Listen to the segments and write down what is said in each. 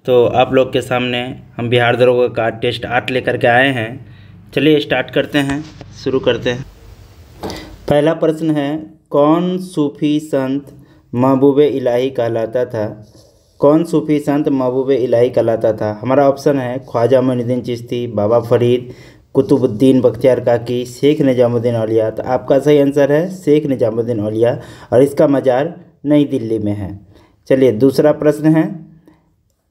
तो आप लोग के सामने हम बिहार दरोगा का टेस्ट 8 लेकर के आए हैं। चलिए स्टार्ट करते हैं, शुरू करते हैं। पहला प्रश्न है, कौन सूफी संत महबूब इलाही कहलाता था? कौन सूफी संत महबूब इलाही कहलाता था? हमारा ऑप्शन है ख्वाजा मोइनुद्दीन चिश्ती, बाबा फरीद, कुतुबुद्दीन बख्तियार काकी, शेख निजामुद्दीन औलिया। तो आपका सही आंसर है शेख निजामुद्दीन औलिया और इसका मज़ार नई दिल्ली में है। चलिए दूसरा प्रश्न है,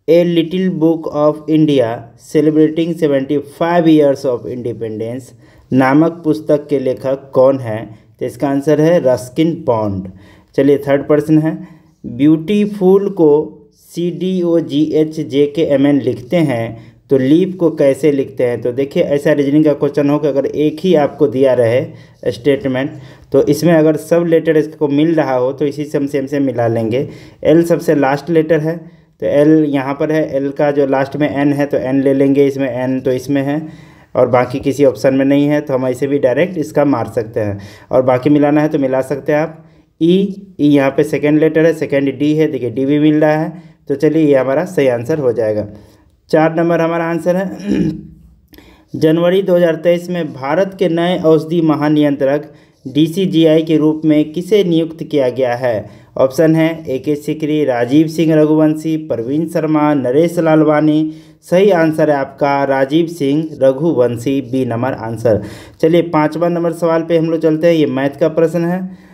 a little book of India celebrating 75 years of independence नामक पुस्तक के लेखक कौन है? तो इसका आंसर है रस्किन बॉन्ड। चलिए थर्ड प्रश्न है, ब्यूटीफुल को CDOGHJKMN लिखते हैं तो लीव को कैसे लिखते हैं? तो देखिए ऐसा रीजनिंग का क्वेश्चन हो कि अगर एक ही आपको दिया रहे स्टेटमेंट तो इसमें अगर सब लेटर इसको मिल रहा हो तो इसी से हम सेम से मिला लेंगे। एल सबसे लास्ट लेटर है तो एल यहाँ पर है, एल का जो लास्ट में एन है तो एन ले लेंगे, इसमें एन तो इसमें है और बाकी किसी ऑप्शन में नहीं है तो हम ऐसे भी डायरेक्ट इसका मार सकते हैं और बाकी मिलाना है तो मिला सकते हैं आप। ई यहाँ पे सेकेंड लेटर है, सेकेंड डी है, देखिए डी भी मिल रहा है तो चलिए ये हमारा सही आंसर हो जाएगा। 4 नंबर हमारा आंसर है, जनवरी 2023 में भारत के नए औषधि महानियंत्रक DCGI के रूप में किसे नियुक्त किया गया है? ऑप्शन है AK सिकरी, राजीव सिंह रघुवंशी, प्रवीण शर्मा, नरेश लालवानी। सही आंसर है आपका Rajeev Singh Raghuvanshi, B number answer. चलिए 5वां नंबर सवाल पे हम लोग चलते हैं, ये मैथ का प्रश्न है।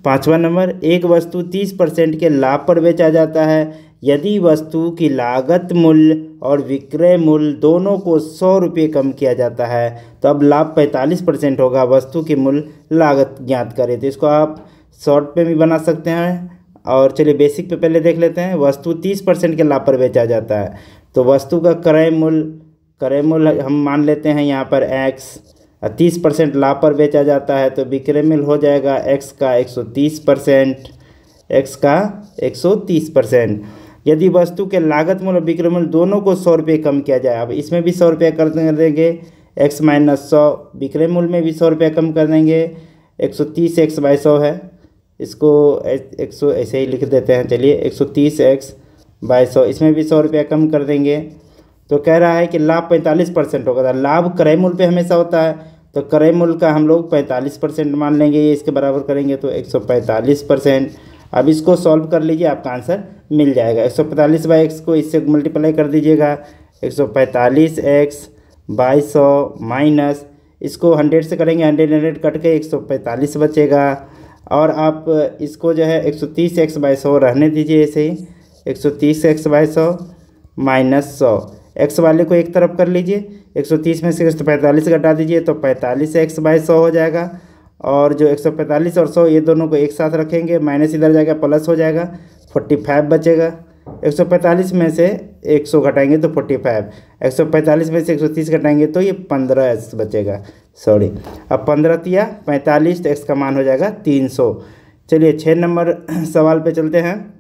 5वां नंबर, एक वस्तु 30% के लाभ पर बेचा जाता है यदि वस्तु की लागत मूल्य और विक्रय मूल्य दोनों को 100 रुपये कम किया जाता है तो अब लाभ 45% होगा। वस्तु की मूल्य लागत ज्ञात करें, तो इसको आप शॉर्ट पे भी बना सकते हैं और चलिए बेसिक पे पहले देख लेते हैं। वस्तु 30% के लाभ पर बेचा जाता है तो वस्तु का क्रय मूल्य हम मान लेते हैं यहाँ पर x, 30% लाभ पर बेचा जाता है तो विक्रय मूल्य हो जाएगा x का 130%। यदि वस्तु के लागत मूल्य और विक्रय मूल्य दोनों को 100 रुपये कम किया जाए, अब इसमें भी 100 रुपये कर देंगे, x माइनस 100, विक्रय मूल्य में भी 100 रुपये कम कर देंगे, 130x/100 है, इसको 100 ऐसे ही लिख देते हैं। चलिए 130x/100, इसमें भी 100 रुपये कम कर देंगे तो कह रहा है कि लाभ 45% होगा। लाभ क्रय मूल्य पे हमेशा होता है तो क्रय मूल्य का हम लोग 45% मान लेंगे, ये इसके बराबर करेंगे तो 145%। अब इसको सॉल्व कर लीजिए, आपका आंसर मिल जाएगा। 145/x को इससे मल्टीप्लाई कर दीजिएगा, 145x/100 माइनस इसको 100 से करेंगे, 100 कट के 145 बचेगा और आप इसको जो है 130x/100 रहने दीजिए ऐसे ही, 130x/100 माइनस 100। x वाले को एक तरफ कर लीजिए, 130 में से 145 घटा दीजिए तो 45x/100 हो जाएगा और जो 145 और 100 ये दोनों को एक साथ रखेंगे, माइनस इधर जाएगा प्लस हो जाएगा, 45 बचेगा। 145 में से 100 घटाएंगे तो 45, 145 में से 130 घटाएंगे तो ये 15 बचेगा, सॉरी अब 15 तिया 45 तो x का मान हो जाएगा 300। चलिए 6 नंबर सवाल पे चलते हैं।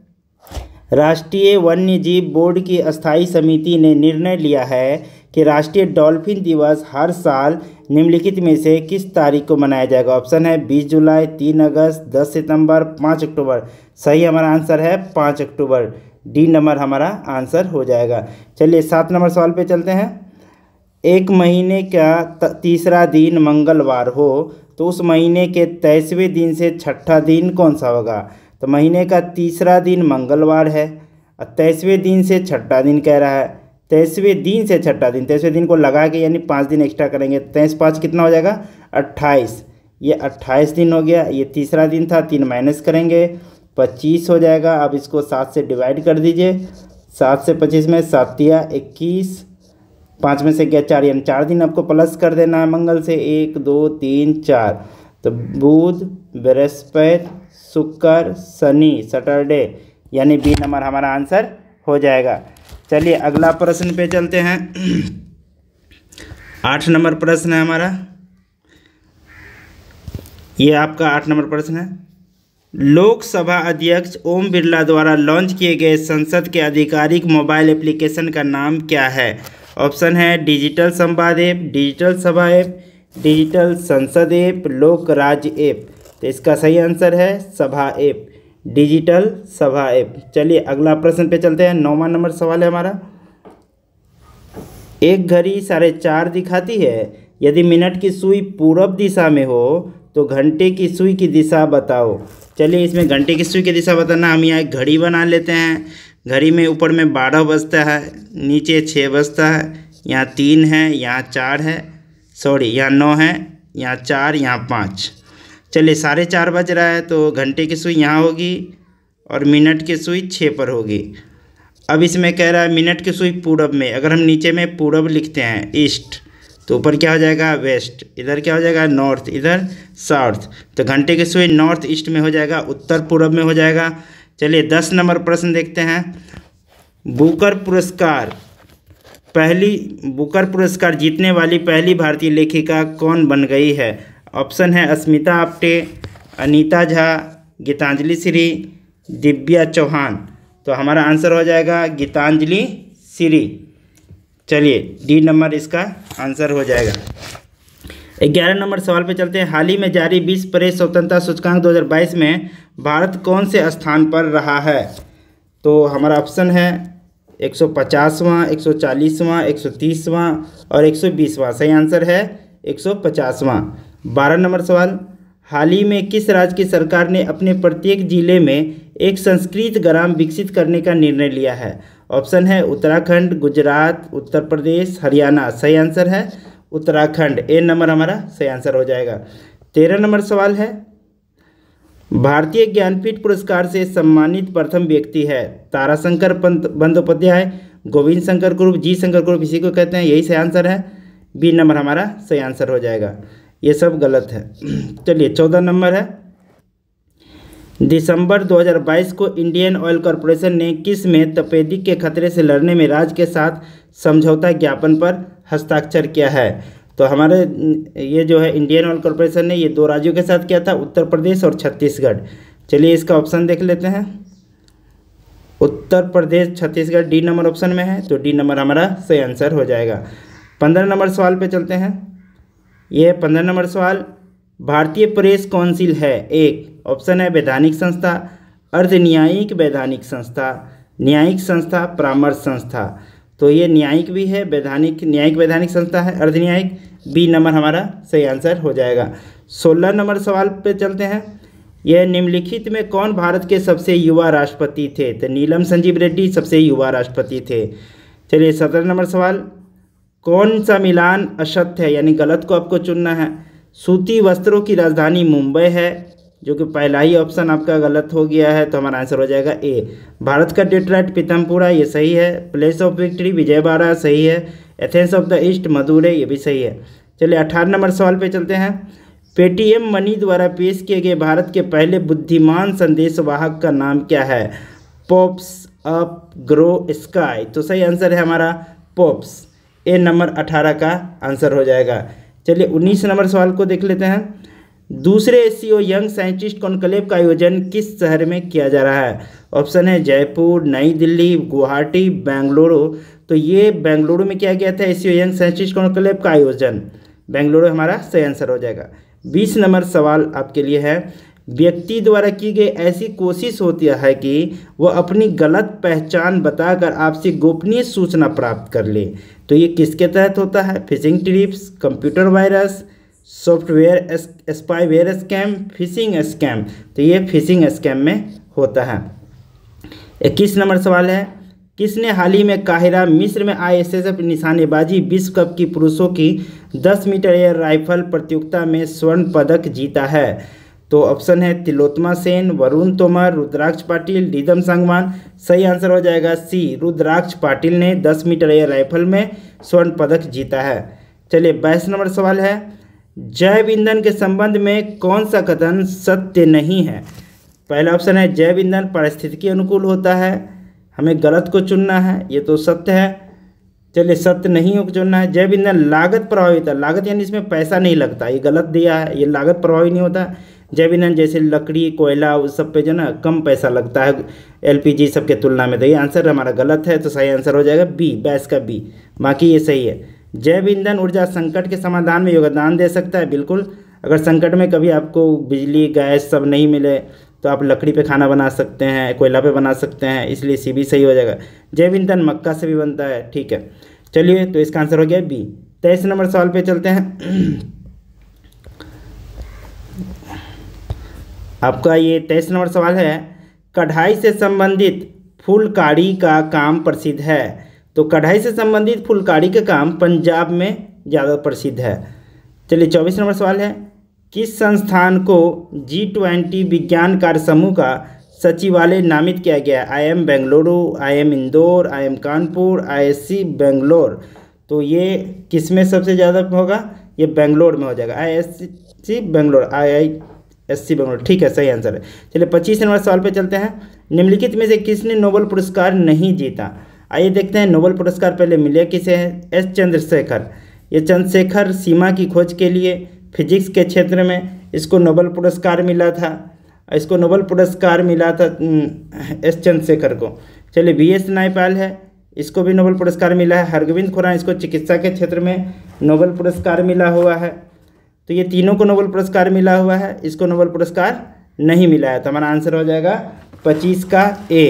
राष्ट्रीय वन्यजीव बोर्ड की अस्थायी समिति ने निर्णय लिया है कि राष्ट्रीय डॉल्फिन दिवस हर साल निम्नलिखित में से किस तारीख को मनाया जाएगा? ऑप्शन है 20 जुलाई, 3 अगस्त, 10 सितंबर, 5 अक्टूबर। सही हमारा आंसर है 5 अक्टूबर, डी नंबर हमारा आंसर हो जाएगा। चलिए 7 नंबर सवाल पे चलते हैं। एक महीने का तीसरा दिन मंगलवार हो तो उस महीने के 23वें दिन से छठा दिन कौन सा होगा? तो महीने का तीसरा दिन मंगलवार है और 23वें दिन से छठा दिन कह रहा है, 23वें दिन से छठा दिन, 23वें दिन को लगा के यानी 5 दिन एक्स्ट्रा करेंगे, 23×5 कितना हो जाएगा 28, ये 28 दिन हो गया। ये तीसरा दिन था, 3 माइनस करेंगे 25 हो जाएगा। अब इसको 7 से डिवाइड कर दीजिए, 7 से 25 में 7 तिया 21, 5 में से गया 4 यानी 4 दिन आपको प्लस कर देना है मंगल से, 1 2 3 4 तो बुध, बृहस्पति, शुक्र, शनि, सैटरडे यानी बी नंबर हमारा आंसर हो जाएगा। चलिए अगला प्रश्न पे चलते हैं। 8 नंबर प्रश्न है हमारा, ये आपका 8 नंबर प्रश्न है। लोकसभा अध्यक्ष ओम बिरला द्वारा लॉन्च किए गए संसद के आधिकारिक मोबाइल एप्लीकेशन का नाम क्या है? ऑप्शन है डिजिटल संवाद ऐप, डिजिटल सभा ऐप, डिजिटल संसद ऐप, लोक राज्य ऐप। तो इसका सही आंसर है सभा ऐप, डिजिटल सभा ऐप। चलिए अगला प्रश्न पे चलते हैं। 9वां नंबर सवाल है हमारा। एक घड़ी 4:30 दिखाती है। यदि मिनट की सुई पूरब दिशा में हो तो घंटे की सुई की दिशा बताओ। चलिए इसमें घंटे की सुई की दिशा बताना, हम यहाँ एक घड़ी बना लेते हैं। घड़ी में ऊपर में 12 बजता है, नीचे 6 बजता है, यहाँ 3 है, यहाँ 4 है, सॉरी यहाँ 9 है, यहाँ 4, यहाँ 5। चलिए 4:30 बज रहा है तो घंटे की सुई यहाँ होगी और मिनट की सुई 6 पर होगी। अब इसमें कह रहा है मिनट की सुई पूरब में, अगर हम नीचे में पूरब लिखते हैं ईस्ट, तो ऊपर क्या हो जाएगा वेस्ट, इधर क्या हो जाएगा नॉर्थ, इधर साउथ। तो घंटे की सुई नॉर्थ ईस्ट में हो जाएगा, उत्तर पूरब में हो जाएगा। चलिए 10 नंबर प्रश्न देखते हैं। बुकर पुरस्कार जीतने वाली पहली भारतीय लेखिका कौन बन गई है? ऑप्शन है अस्मिता आप्टे, अनीता झा, गीतांजलि श्री, दिव्या चौहान। तो हमारा आंसर हो जाएगा गीतांजलि श्री। चलिए डी नंबर इसका आंसर हो जाएगा। 11 नंबर सवाल पे चलते हैं। हाल ही में जारी विश्व प्रेस स्वतंत्रता सूचकांक 2022 में भारत कौन से स्थान पर रहा है? तो हमारा ऑप्शन है 150वां, 140वां, 130वां और 120वां। सही आंसर है 150वां। 12 नंबर सवाल। हाल ही में किस राज्य की सरकार ने अपने प्रत्येक जिले में एक संस्कृत ग्राम विकसित करने का निर्णय लिया है? ऑप्शन है उत्तराखंड, गुजरात, उत्तर प्रदेश, हरियाणा। सही आंसर है उत्तराखंड। ए नंबर हमारा सही आंसर हो जाएगा। 13 नंबर सवाल है। भारतीय ज्ञानपीठ पुरस्कार से सम्मानित प्रथम व्यक्ति है? ताराशंकर बंदोपाध्याय, गोविंद शंकर ग्रुप, जी शंकर ग्रुप, इसी को कहते हैं। यही सही आंसर है। बी नंबर हमारा सही आंसर हो जाएगा। ये सब गलत है। चलिए 14 नंबर है। दिसंबर 2022 को इंडियन ऑयल कॉरपोरेशन ने किस में तपेदिक के खतरे से लड़ने में राज्य के साथ समझौता ज्ञापन पर हस्ताक्षर किया है? तो हमारे ये जो है इंडियन ऑयल कॉरपोरेशन ने ये 2 राज्यों के साथ किया था, उत्तर प्रदेश और छत्तीसगढ़। चलिए इसका ऑप्शन देख लेते हैं। Uttar Pradesh, Chhattisgarh D number option में है, तो डी नंबर हमारा सही आंसर हो जाएगा। 15 नंबर सवाल पे चलते हैं। ये 15 नंबर सवाल। भारतीय प्रेस काउंसिल है? एक ऑप्शन है वैधानिक संस्था, अर्ध न्यायिक वैधानिक संस्था, न्यायिक संस्था, परामर्श संस्था। तो ये न्यायिक भी है, न्यायिक वैधानिक संस्था है, अर्ध न्यायिक। बी नंबर हमारा सही आंसर हो जाएगा। 16 नंबर सवाल पे चलते हैं। यह निम्नलिखित में कौन भारत के सबसे युवा राष्ट्रपति थे? तो नीलम संजीव रेड्डी सबसे युवा राष्ट्रपति थे। चलिए 17 नंबर सवाल। कौन सा मिलान असत्य है, यानी गलत को आपको चुनना है? सूती वस्त्रों की राजधानी मुंबई है, जो कि पहला ही ऑप्शन आपका गलत हो गया है, तो हमारा आंसर हो जाएगा ए। भारत का डेट्रॉइट पीतमपुरा, ये सही है। प्लेस ऑफ विक्ट्री विजयवाड़ा, सही है। Athens of the east Madurai, ये भी सही है। चलिए 18 नंबर सवाल पे चलते हैं। पेटीएम मनी द्वारा पेश किए गए भारत के पहले बुद्धिमान संदेश वाहक का नाम क्या है? Pops up grow sky. तो सही आंसर है हमारा पॉप्स। ए नंबर 18 का आंसर हो जाएगा। चलिए 19 नंबर सवाल को देख लेते हैं। दूसरे एससीओ यंग साइंटिस्ट कॉन्क्लेव का आयोजन किस शहर में किया जा रहा है? ऑप्शन है जयपुर, नई दिल्ली, गुवाहाटी, बेंगलुरु। तो ये बेंगलुरु में किया गया था एससीओ यंग साइंटिस्ट कॉन्क्लेव का आयोजन। बेंगलुरु हमारा सही आंसर हो जाएगा। 20 नंबर सवाल आपके लिए है। व्यक्ति द्वारा की गई ऐसी कोशिश होती है कि वह अपनी गलत पहचान बताकर आपसे गोपनीय सूचना प्राप्त कर ले, तो ये किसके तहत होता है? Fishing trips, computer virus, software spyware scam, fishing scam. तो ये फिशिंग स्कैम में होता है। 21 नंबर सवाल है। किसने हाल ही में काहिरा मिस्र में ISSF निशानेबाजी विश्व कप की पुरुषों की 10 मीटर एयर राइफल प्रतियोगिता में स्वर्ण पदक जीता है? तो ऑप्शन है तिलोत्तमा सेन, वरुण तोमर, रुद्राक्ष पाटिल, रिदम सांगवान। सही आंसर हो जाएगा सी। रुद्राक्ष पाटिल ने 10 मीटर एयर राइफल में स्वर्ण पदक जीता है। चलिए 22 नंबर सवाल है। जैव ईंधन के संबंध में कौन सा कथन सत्य नहीं है? पहला ऑप्शन है जैव ईंधन पारिस्थितिकी अनुकूल होता है, हमें गलत को चुनना है, ये तो सत्य है। चलिए सत्य नहीं को चुनना है। जैव ईंधन लागत प्रभावित है, लागत यानी इसमें पैसा नहीं लगता, ये गलत दिया है, ये लागत प्रभावी नहीं होता। जैव ईंधन जैसे लकड़ी, कोयला, उस सब पे जो ना कम पैसा लगता है LPG सब के तुलना में, तो ये आंसर हमारा गलत है। तो सही आंसर हो जाएगा बी, 22 का बी। बाकी ये सही है। जैव ईंधन ऊर्जा संकट के समाधान में योगदान दे सकता है, बिल्कुल। अगर संकट में कभी आपको बिजली, गैस सब नहीं मिले तो आप लकड़ी पे खाना बना सकते हैं, कोयला पे बना सकते हैं, इसलिए सी भी सही हो जाएगा। जैव ईंधन मक्का से भी बनता है, ठीक है। चलिए, तो इसका आंसर हो गया बी। 23 नंबर सवाल पे चलते हैं। आपका ये 23 नंबर सवाल है, कढ़ाई से संबंधित फुलकारी का काम प्रसिद्ध है। तो कढ़ाई से संबंधित फुलकारी का काम पंजाब में ज़्यादा प्रसिद्ध है। चलिए, 24 नंबर सवाल है, किस संस्थान को G20 विज्ञान कार्य समूह का सचिवालय नामित किया गया? IIM Bengaluru, IIM Indore, IIM Kanpur, IISc Bangalore. तो ये किस में सबसे ज़्यादा होगा? ये बेंगलोर में हो जाएगा, IISc बेंगलोर, IISc बेंगलोर, ठीक है, सही आंसर है। चलिए, 25 नंबर सवाल पे चलते हैं। निम्नलिखित में से किसने नोबेल पुरस्कार नहीं जीता? आइए देखते हैं, नोबेल पुरस्कार पहले मिले किसे हैं? एस चंद्रशेखर। ये चंद्रशेखर सीमा की खोज के लिए फिजिक्स के क्षेत्र में इसको नोबेल पुरस्कार मिला था। इसको नोबेल पुरस्कार मिला था एस चंद्रशेखर को। चलिए, VS नायपाल है, इसको भी नोबेल पुरस्कार मिला है। हरगोविंद खुराना, इसको चिकित्सा के क्षेत्र में नोबेल पुरस्कार मिला हुआ है। तो ये तीनों को नोबेल पुरस्कार मिला हुआ है, इसको नोबेल पुरस्कार नहीं मिला है। तो हमारा आंसर हो जाएगा 25 का ए।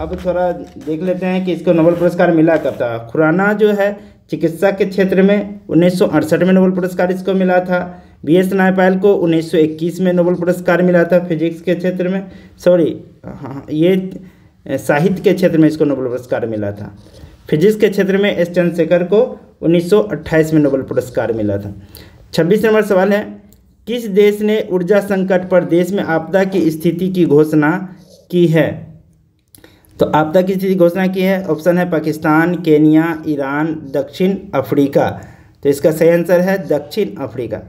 अब थोड़ा देख लेते हैं कि इसको नोबेल पुरस्कार मिला कब था। खुराना जो है चिकित्सा के क्षेत्र में 1968 में नोबेल पुरस्कार इसको मिला था। VS नायपाल को 1921 में नोबेल पुरस्कार मिला था फिजिक्स के क्षेत्र में, ये साहित्य के क्षेत्र में इसको नोबेल पुरस्कार मिला था। फिजिक्स के क्षेत्र में एस चंद्रशेखर को 1928 में नोबेल पुरस्कार मिला था। 26 नंबर सवाल है, किस देश ने ऊर्जा संकट पर देश में आपदा की स्थिति की घोषणा की है? तो आपदा की स्थिति घोषणा की है, ऑप्शन है पाकिस्तान, केन्या, ईरान, दक्षिण अफ्रीका। तो इसका सही आंसर है दक्षिण अफ्रीका।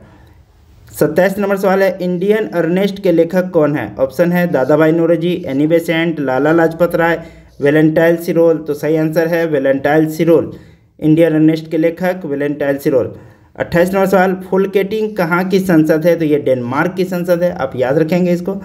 27 नंबर सवाल है, इंडियन अर्नेस्ट के लेखक कौन है? ऑप्शन है दादा भाई Naoroji, Annie Besant, Lala Lajpat Rai, Valentine सिरोल। तो सही आंसर है वेलेंटाइन सिरोल। इंडियन अर्नेस्ट के लेखक वेलेंटाइन सिरोल। 28 नंबर सवाल, फुलकेटिंग कहाँ की संसद है? तो ये डेनमार्क की संसद है, आप याद रखेंगे इसको।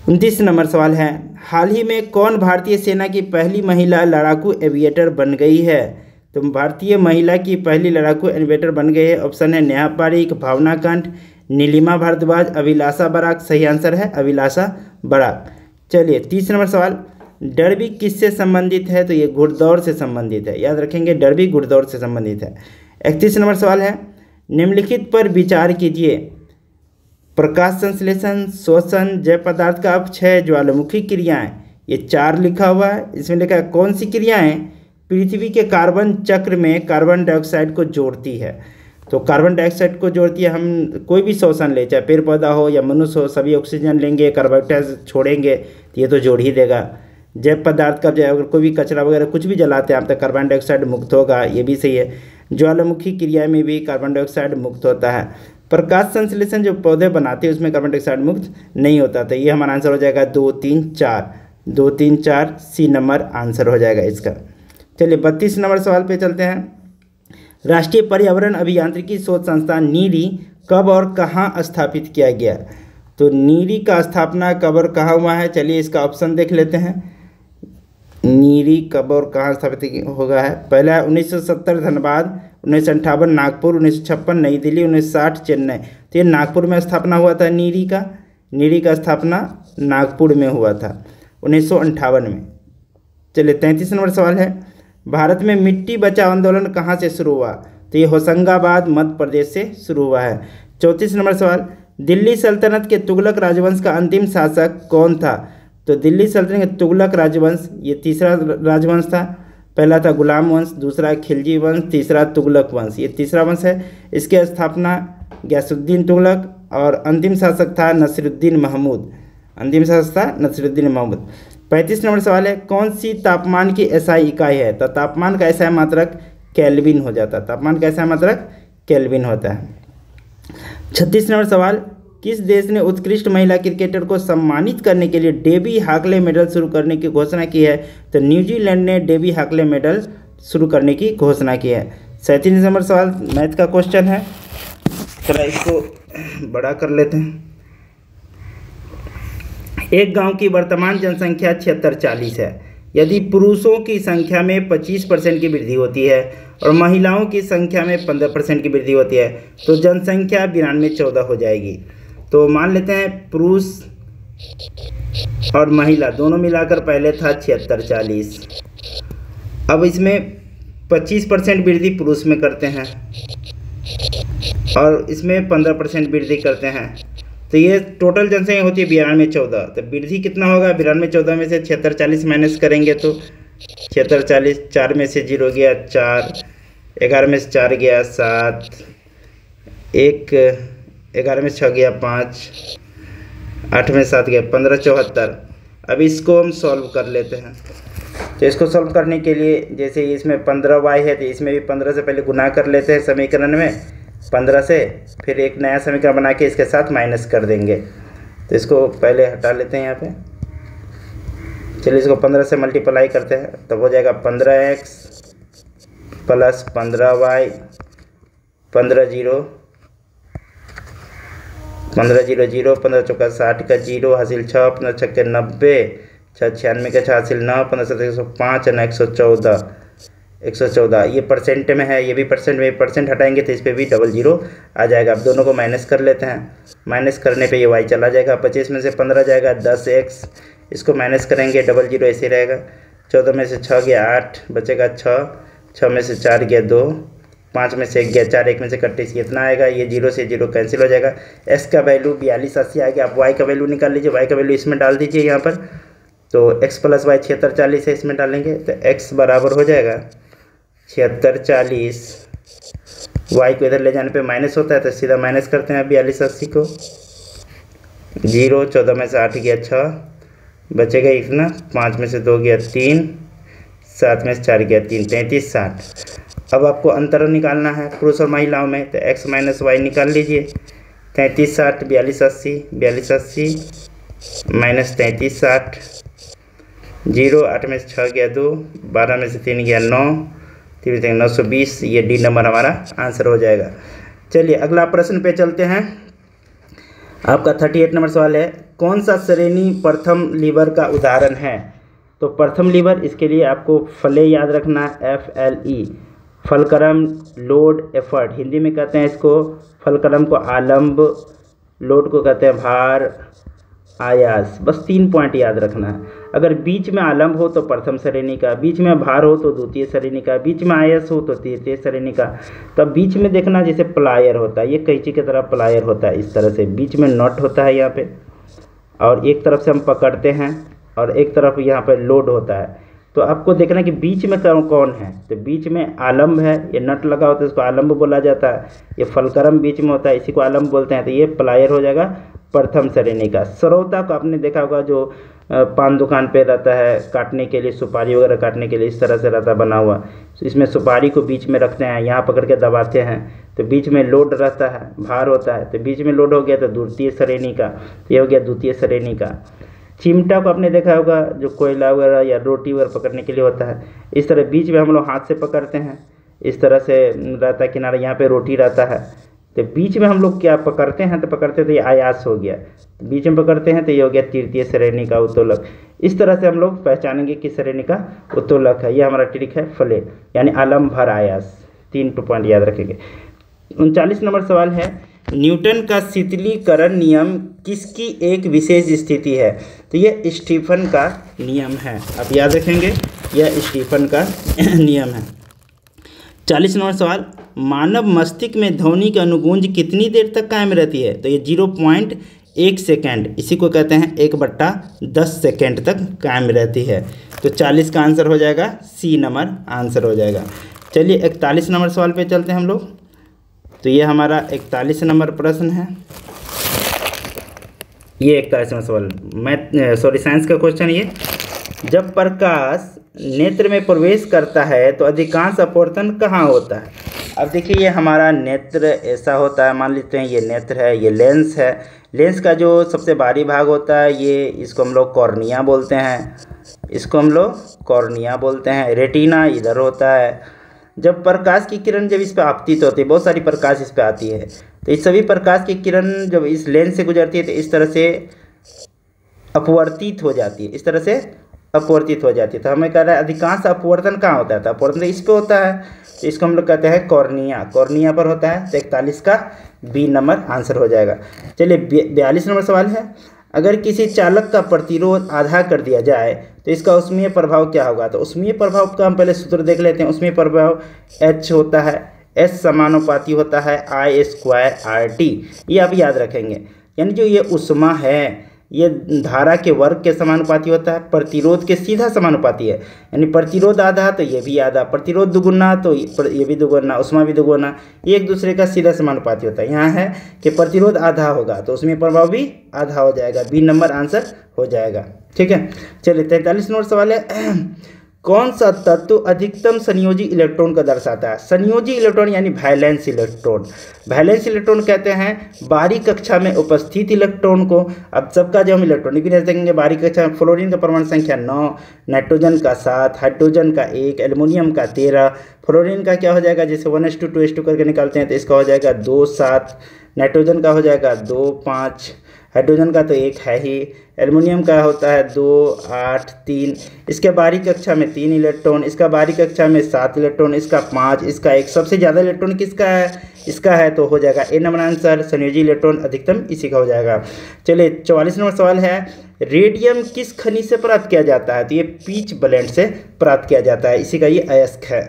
29 नंबर सवाल है, हाल ही में कौन भारतीय सेना की पहली महिला लड़ाकू एविएटर बन गई है? तो भारतीय महिला की पहली लड़ाकू एविएटर बन गई है, ऑप्शन है नेहा पारीक, भावना कंठ, नीलिमा भारद्वाज, अभिलाषा बराक। सही आंसर है अभिलाषा बराक। चलिए, 30 नंबर सवाल, डर्बी किससे संबंधित है? तो ये घुड़दौड़ से संबंधित है, याद रखेंगे, डर्बी घुड़दौड़ से संबंधित है। 31 नंबर सवाल है, निम्नलिखित पर विचार कीजिए। प्रकाश संश्लेषण, शोषण, जैव पदार्थ का अपक्षय, ज्वालामुखी क्रियाएं। ये 4 लिखा हुआ है, इसमें लिखा है कौन सी क्रियाएं पृथ्वी के कार्बन चक्र में कार्बन डाइऑक्साइड को जोड़ती है? तो कार्बन डाइऑक्साइड को जोड़ती है, हम कोई भी शोषण ले, चाहे पेड़ पौधा हो या मनुष्य हो, सभी ऑक्सीजन लेंगे, कार्बन डाइऑक्साइड छोड़ेंगे, तो ये तो जोड़ ही देगा। जैव पदार्थ का अगर कोई भी कचरा वगैरह कुछ भी जलाते हैं आप, तो कार्बन डाइऑक्साइड मुक्त होगा, ये भी सही है। ज्वालामुखी क्रिया में भी कार्बन डाइऑक्साइड मुक्त होता है। प्रकाश संश्लेषण जो पौधे बनाते हैं उसमें कार्बन डाइऑक्साइड मुक्त नहीं होता। तो ये हमारा आंसर हो जाएगा 2, 3, 4। 2, 3, 4 सी नंबर आंसर हो जाएगा इसका। चलिए, 32 नंबर सवाल पे चलते हैं। राष्ट्रीय पर्यावरण अभियांत्रिकी शोध संस्थान नीरी कब और कहाँ स्थापित किया गया? तो नीरी का स्थापना कब और कहाँ हुआ है? चलिए, इसका ऑप्शन देख लेते हैं। नीरी कब और कहाँ स्थापित होगा है? पहला 1970 धनबाद, 1958 नागपुर, 1956 नई दिल्ली, 1960 चेन्नई। तो ये नागपुर में स्थापना हुआ था नीरी का। नीरी का स्थापना नागपुर में हुआ था 1958 में। चलिए, 33 नंबर सवाल है, भारत में मिट्टी बचाओ आंदोलन कहाँ से शुरू हुआ? तो ये होशंगाबाद मध्य प्रदेश से शुरू हुआ है। 34 नंबर सवाल, दिल्ली सल्तनत के तुगलक राजवंश का अंतिम शासक कौन था? तो दिल्ली सल्तनत के तुगलक राजवंश, ये तीसरा राजवंश था। पहला था गुलाम वंश, दूसरा खिलजी वंश, तीसरा तुगलक वंश, ये तीसरा वंश है। इसके स्थापना गयासुद्दीन तुगलक, और अंतिम शासक था नसीरुद्दीन महमूद। अंतिम शासक था नसीरुद्दीन महमूद। 35 नंबर सवाल है, कौन सी तापमान की SI इकाई है? तो तापमान का SI मात्रक केल्विन हो जाता है। तापमान का SI मात्रक केल्विन होता है। 36 नंबर सवाल, किस देश ने उत्कृष्ट महिला क्रिकेटर को सम्मानित करने के लिए डेबी हाकले मेडल शुरू करने की घोषणा की है? तो न्यूजीलैंड ने डेबी हाकले मेडल शुरू करने की घोषणा की है। 37 नंबर सवाल मैथ का क्वेश्चन है, थोड़ा इसको बड़ा कर लेते हैं। एक गांव की वर्तमान जनसंख्या 7640 है। यदि पुरुषों की संख्या में 25% की वृद्धि होती है और महिलाओं की संख्या में 15% की वृद्धि होती है तो जनसंख्या 9214 हो जाएगी। तो मान लेते हैं पुरुष और महिला दोनों मिलाकर पहले था 76-40। अब इसमें 25% वृद्धि पुरुष में करते हैं और इसमें 15% वृद्धि करते हैं। तो ये टोटल जनसंख्या होती है 92-14। तो वृद्धि कितना होगा? 92-14 में से 76-40 माइनस करेंगे तो 76-40, 4 में से 0 गया 4, 11 में से 4 गया 7, 11 में से 6 गया 5, 8 में 7 गया 15, 74। अब इसको हम सॉल्व कर लेते हैं। तो इसको सॉल्व करने के लिए जैसे इसमें 15y है तो इसमें भी 15 से पहले गुना कर लेते हैं समीकरण में 15 से, फिर एक नया समीकरण बना के इसके साथ माइनस कर देंगे। तो इसको पहले हटा लेते हैं यहाँ पे। चलिए इसको 15 से मल्टीप्लाई करते हैं, तब हो जाएगा 15x प्लस 15y, 15 0 0, 15 चौका 60 का 0 हासिल 6, 15 छक्के 90, 6 96 का 6 हासिल 9, 15 7 105 और 114। ये परसेंट में है, ये भी परसेंट में, परसेंट हटाएंगे तो इस पर भी 00 आ जाएगा। अब दोनों को माइनस कर लेते हैं। माइनस करने पे ये y चला जाएगा, 25 में से 15 जाएगा 10x, इसको माइनस करेंगे 00 ऐसे रहेगा। 14 में से 6 गया 8, बचेगा 6, 6 में से 4 गया 2, 5 में से 1 गया 4, 1 में से 31 कितना आएगा? ये 0 से 0 कैंसिल हो जाएगा। x का वैल्यू 4280 आ गया। आप y का वैल्यू निकाल लीजिए, y का वैल्यू इसमें डाल दीजिए यहाँ पर। तो x प्लस वाई 76-40 है, इसमें डालेंगे तो x बराबर हो जाएगा 76-40। y को इधर ले जाने पे माइनस होता है तो सीधा माइनस करते हैं 4280 को। 0, 14 में से 8 गया 6, बचेगा इतना, 5 में से 2 गया 3, 7 में से 4 गया 3, 33 60। अब आपको अंतर निकालना है पुरुष और महिलाओं में, तो x माइनस वाई निकाल लीजिए। 33 60, 42 80 माइनस 33 60, 0, 8 में से 6 गया 2, 12 में से 3 गया 9, 3 920। ये डी नंबर हमारा आंसर हो जाएगा। चलिए अगला प्रश्न पे चलते हैं। आपका 38 नंबर सवाल है, कौन सा श्रेणी प्रथम लीवर का उदाहरण है? तो प्रथम लीवर, इसके लिए आपको फले याद रखना, FLE, fulcrum, load, effort. Hindi में कहते हैं इसको, फलक्रम को आलम्ब, लोड को कहते हैं भार, आयास। बस 3 पॉइंट याद रखना है। अगर बीच में आलम्ब हो तो प्रथम श्रेणी का, बीच में भार हो तो द्वितीय श्रेणी का, बीच में आयस हो तो तृतीय श्रेणी का। तब बीच में देखना जैसे प्लायर होता है, ये कैंची की तरह प्लायर होता है, इस तरह से बीच में नट होता है यहाँ पे, और एक तरफ से हम पकड़ते हैं और एक तरफ यहाँ पे लोड होता है। तो आपको देखना कि बीच में कौन है। तो बीच में आलम्ब है, ये नट लगा होता है, इसको आलम्ब बोला जाता है। ये फलक्रम बीच में होता है, इसी को आलम्ब बोलते हैं। तो ये प्लायर हो जाएगा प्रथम श्रेणी का। सरौता को आपने देखा होगा, जो पान दुकान पे रहता है काटने के लिए, सुपारी वगैरह काटने के लिए, इस तरह से रहता है बना हुआ। तो इसमें सुपारी को बीच में रखते हैं, यहाँ पकड़ के दबाते हैं, तो बीच में लोड रहता है, भार होता है। तो बीच में लोड हो गया तो द्वितीय श्रेणी का, ये हो गया द्वितीय श्रेणी का। चिमटा को आपने देखा होगा, जो कोयला वगैरह या रोटी वगैरह पकड़ने के लिए होता है, इस तरह बीच में हम लोग हाथ से पकड़ते हैं, इस तरह से रहता है किनारा, यहाँ पे रोटी रहता है। तो बीच में हम लोग क्या पकड़ते हैं, तो पकड़ते तो ये आयास हो गया, तो बीच में पकड़ते हैं तो ये हो गया तृतीय श्रेणी का उत्तोलक। इस तरह से हम लोग पहचानेंगे किस श्रेणी का उत्तोलक है। ये हमारा ट्रिक है फले, यानी आलम्ब, भार, आयास। 3 पॉइंट याद रखेंगे। 39 नंबर सवाल है, न्यूटन का शीतलीकरण नियम किसकी एक विशेष स्थिति है? तो यह स्टीफन का नियम है, आप याद रखेंगे, यह स्टीफन का नियम है। 40 नंबर सवाल, मानव मस्तिष्क में ध्वनि की अनुगूंज कितनी देर तक कायम रहती है? तो ये 0.1 सेकेंड, इसी को कहते हैं 1/10 सेकेंड तक कायम रहती है। तो 40 का आंसर हो जाएगा सी नंबर आंसर हो जाएगा। चलिए 41 नंबर सवाल पे चलते हैं हम लोग। तो ये हमारा 41 नंबर प्रश्न है। ये 41 नंबर सवाल साइंस का क्वेश्चन। ये जब प्रकाश नेत्र में प्रवेश करता है तो अधिकांश अपवर्तन कहाँ होता है? अब देखिए, ये हमारा नेत्र ऐसा होता है, मान लेते हैं ये नेत्र है, ये लेंस है। लेंस का जो सबसे बाहरी भाग होता है, ये इसको हम लोग कॉर्निया बोलते हैं, इसको हम लोग कॉर्निया बोलते हैं। रेटिना इधर होता है। जब प्रकाश की किरण जब इस पर आपतित होती है, बहुत सारी प्रकाश इस पर आती है, तो इस सभी प्रकाश की किरण जब इस लेंस से गुजरती है तो इस तरह से अपवर्तित हो जाती है, इस तरह से अपवर्तित हो जाती है। तो हमें कह रहा है अधिकांश अपवर्तन कहाँ होता है, तो अपवर्तन इस पे होता है, तो इसको हम लोग कहते हैं कॉर्निया, कॉर्निया पर होता है। तो 41 का बी नंबर आंसर हो जाएगा। चलिए 42 नंबर सवाल है, अगर किसी चालक का प्रतिरोध आधा कर दिया जाए तो इसका ऊष्मीय प्रभाव क्या होगा। तो ऊष्मीय प्रभाव का हम पहले सूत्र देख लेते हैं। ऊष्मीय प्रभाव H होता है, S समानुपाती होता है I² RT, ये आप याद रखेंगे। यानी जो ये ऊष्मा है ये धारा के वर्ग के समानुपाती होता है, प्रतिरोध के सीधा समानुपाती है। यानी प्रतिरोध आधा तो ये भी आधा, प्रतिरोध दुगुना तो ये भी दुगुना, ऊष्मा भी दुगुना, ये एक दूसरे का सीधा समानुपाती होता है। यहाँ है कि प्रतिरोध आधा होगा तो उसमें प्रभाव भी आधा हो जाएगा, बी नंबर आंसर हो जाएगा। ठीक है, चलिए 43 नंबर सवाल है, कौन सा तत्व अधिकतम संयोजी इलेक्ट्रॉन का दर्शाता है। संयोजी इलेक्ट्रॉन यानी वैलेंस इलेक्ट्रॉन। वैलेंस इलेक्ट्रॉन कहते हैं बाहरी कक्षा में उपस्थित इलेक्ट्रॉन को। अब सबका जो हम इलेक्ट्रॉनिक भी रह सकेंगे बाहरी कक्षा में, फ्लोरीन का परमाणु संख्या 9, नाइट्रोजन का 7, हाइड्रोजन का 1, एल्युमिनियम का 13, फ्लोरीन का क्या हो जाएगा, जैसे 1s2 2s2 करके निकालते हैं तो इसका हो जाएगा 2 7, नाइट्रोजन का हो जाएगा 2 5, हाइड्रोजन का तो 1 है ही, एल्युमिनियम का होता है 2 8 3, इसके बाहरी कक्षा में 3 इलेक्ट्रॉन, इसका बाहरी कक्षा में 7 इलेक्ट्रॉन, इसका 5, इसका 1, सबसे ज़्यादा इलेक्ट्रॉन किसका है, इसका है, तो हो जाएगा ए नंबर आंसर। संयोजी इलेक्ट्रॉन अधिकतम इसी का हो जाएगा। चलिए 44 नंबर सवाल है, रेडियम किस खनिज से प्राप्त किया जाता है। तो ये पीच ब्लेंड से प्राप्त किया जाता है, इसी का ये अयस्क है।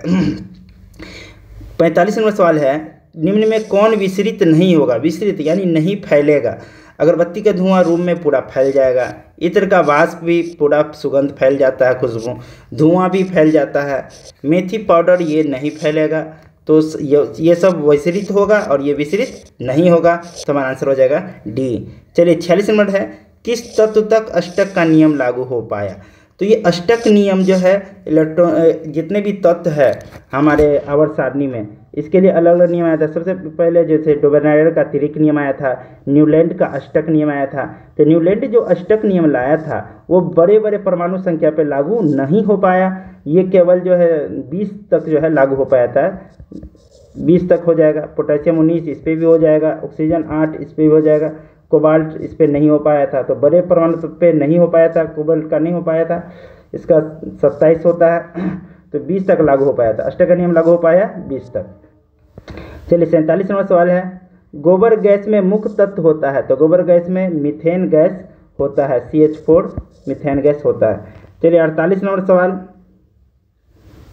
45 नंबर सवाल है, निम्न में कौन विसरित नहीं होगा। विसरित यानी नहीं फैलेगा। अगरबत्ती का धुआं रूम में पूरा फैल जाएगा, इत्र का वाष्प भी पूरा सुगंध फैल जाता है, खुशबू, धुआं भी फैल जाता है। मेथी पाउडर ये नहीं फैलेगा, तो ये सब विसरित होगा और ये विसरित नहीं होगा, तो हमारा आंसर हो जाएगा डी। चलिए 46 नंबर है, किस तत्व तक अष्टक का नियम लागू हो पाया। तो ये अष्टक नियम जो है इलेक्ट्रॉन जितने भी तत्व है हमारे आवर्त सारणी में, इसके लिए अलग अलग नियम आया था। सबसे पहले जैसे डोबेनायर का तिरिक नियम आया था, न्यूलैंड का अष्टक नियम आया था। तो न्यूलैंड जो अष्टक नियम लाया था वो बड़े बड़े परमाणु संख्या पर लागू नहीं हो पाया, ये केवल जो है 20 तक जो है लागू हो पाया था, 20 तक हो जाएगा। पोटेशियम 19 इस पर भी हो जाएगा, ऑक्सीजन 8 इस पर भी हो जाएगा, कोबाल्ट इस पर नहीं हो पाया था। तो बड़े परमाणु पे नहीं हो पाया था, कोबाल्ट का नहीं हो पाया था, इसका 27 होता है, तो 20 तक लागू हो पाया था। अष्टक का नियम लागू हो पाया 20 तक। चलिए 47 नंबर सवाल है, गोबर गैस में मुख्य तत्व होता है। तो गोबर गैस में मीथेन गैस होता है, CH4 मीथेन गैस होता है। चलिए 48 नंबर सवाल,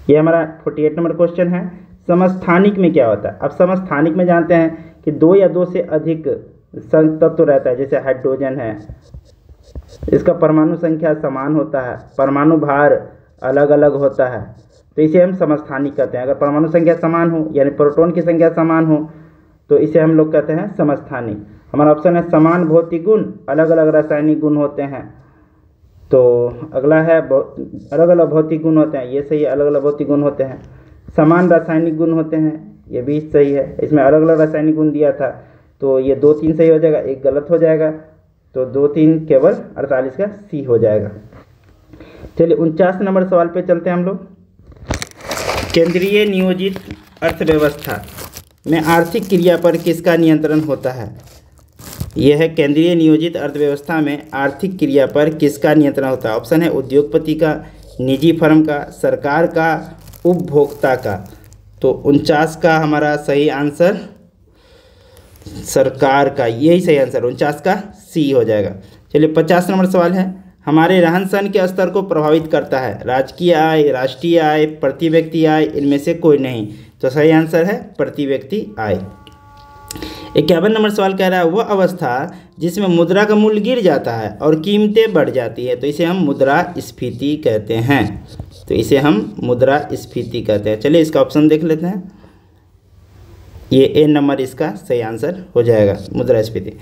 ये हमारा 48 नंबर क्वेश्चन है, समस्थानिक में क्या होता है। अब समस्थानिक में जानते हैं कि 2 या 2 से अधिक तत्व रहता है, जैसे हाइड्रोजन है, इसका परमाणु संख्या समान होता है, परमाणु भार अलग अलग होता है, तो इसे हम समस्थानिक कहते हैं। अगर परमाणु संख्या समान हो यानी प्रोटॉन की संख्या समान हो तो इसे हम लोग कहते हैं समस्थानिक। हमारा ऑप्शन है समान भौतिक गुण अलग अलग रासायनिक गुण होते हैं। तो अगला है अलग अलग भौतिक गुण होते हैं, ये सही है, अलग अलग भौतिक गुण होते हैं। समान रासायनिक गुण होते हैं, ये भी सही है। इसमें अलग अलग रासायनिक गुण दिया था, तो ये 2 3 सही हो जाएगा, एक गलत हो जाएगा, तो 2 3 केवल 48 का सी हो जाएगा। चलिए 49 नंबर सवाल पे चलते हैं हम लोग। केंद्रीय नियोजित अर्थव्यवस्था में आर्थिक क्रिया पर किसका नियंत्रण होता है। यह है केंद्रीय नियोजित अर्थव्यवस्था में आर्थिक क्रिया पर किसका नियंत्रण होता है। ऑप्शन है उद्योगपति का, निजी फर्म का, सरकार का, उपभोक्ता का। तो 49 का हमारा सही आंसर सरकार का, यही सही आंसर 49 का सी हो जाएगा। चलिए 50 नंबर सवाल है, हमारे रहन सहन के स्तर को प्रभावित करता है राजकीय आय, राष्ट्रीय आय, प्रति व्यक्ति आय, इनमें से कोई नहीं। तो सही आंसर है प्रति व्यक्ति आय। 51 नंबर सवाल कह रहा है, वह अवस्था जिसमें मुद्रा का मूल्य गिर जाता है और कीमतें बढ़ जाती है, तो इसे हम मुद्रास्फीति कहते हैं। तो इसे हम मुद्रास्फीति कहते हैं। चलिए इसका ऑप्शन देख लेते हैं, ये ए नंबर इसका सही आंसर हो जाएगा, मुद्रास्फीति।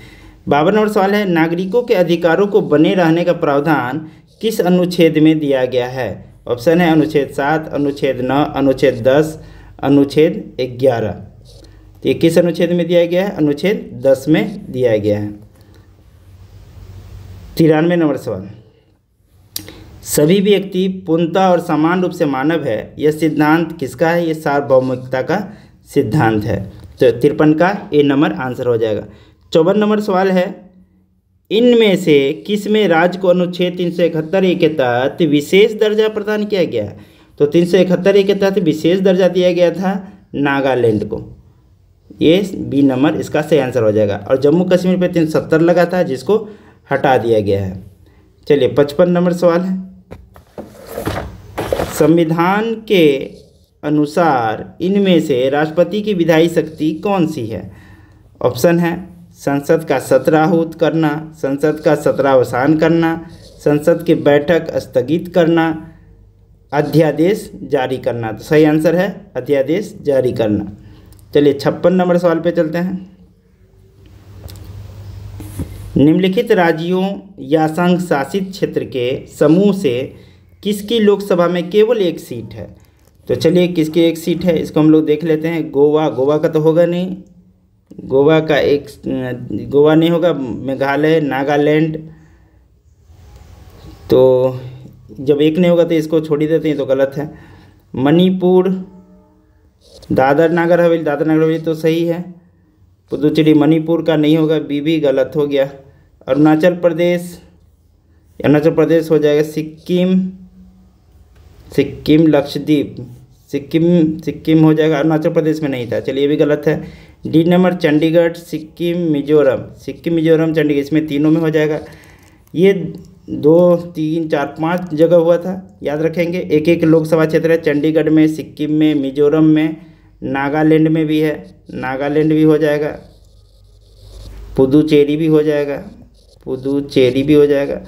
52 नंबर सवाल है, नागरिकों के अधिकारों को बने रहने का प्रावधान किस अनुच्छेद में दिया गया है। ऑप्शन है अनुच्छेद 7, अनुच्छेद 9, अनुच्छेद 10, अनुच्छेद 11। तो ये किस अनुच्छेद में दिया गया है, अनुच्छेद 10 में दिया गया है। 93 नंबर सवाल, सभी व्यक्ति पूर्णतः और समान रूप से मानव है, यह सिद्धांत किसका है। ये सार्वभौमिकता का सिद्धांत है। तो 53 का ए नंबर आंसर हो जाएगा। 54 नंबर सवाल है, इनमें से किस में राज्य को अनुच्छेद 371 के तहत विशेष दर्जा प्रदान किया गया है? तो 371 के तहत विशेष दर्जा दिया गया था नागालैंड को। ये बी नंबर इसका सही आंसर हो जाएगा। और जम्मू कश्मीर पे 370 लगा था, जिसको हटा दिया गया है। चलिए 55 नंबर सवाल है, संविधान के अनुसार इनमें से राष्ट्रपति की विधायी शक्ति कौन सी है? ऑप्शन है संसद का सत्र आहूत करना, संसद का सत्रावसान करना, संसद की बैठक स्थगित करना, अध्यादेश जारी करना। तो सही आंसर है अध्यादेश जारी करना। चलिए 56 नंबर सवाल पे चलते हैं। निम्नलिखित राज्यों या संघ शासित क्षेत्र के समूह से किसकी लोकसभा में केवल एक सीट है? तो चलिए किसकी एक सीट है इसको हम लोग देख लेते हैं। गोवा का तो होगा नहीं, गोवा नहीं होगा। मेघालय, नागालैंड, तो जब एक नहीं होगा तो इसको छोड़ ही देते हैं, तो गलत है। मणिपुर, दादर नगर हवेली तो सही है। पुदुचेरी मणिपुर का नहीं होगा, बी भी गलत हो गया। अरुणाचल प्रदेश हो जाएगा। सिक्किम, लक्षद्वीप, सिक्किम हो जाएगा, अरुणाचल प्रदेश में नहीं था, चलिए ये भी गलत है। डी नंबर चंडीगढ़, सिक्किम, मिजोरम, चंडीगढ़, इसमें तीनों में हो जाएगा। ये 2, 3, 4, 5 जगह हुआ था, याद रखेंगे। एक एक लोकसभा क्षेत्र है, चंडीगढ़ में, सिक्किम में, मिजोरम में, नागालैंड में भी है, नागालैंड भी हो जाएगा, पुदुचेरी भी हो जाएगा,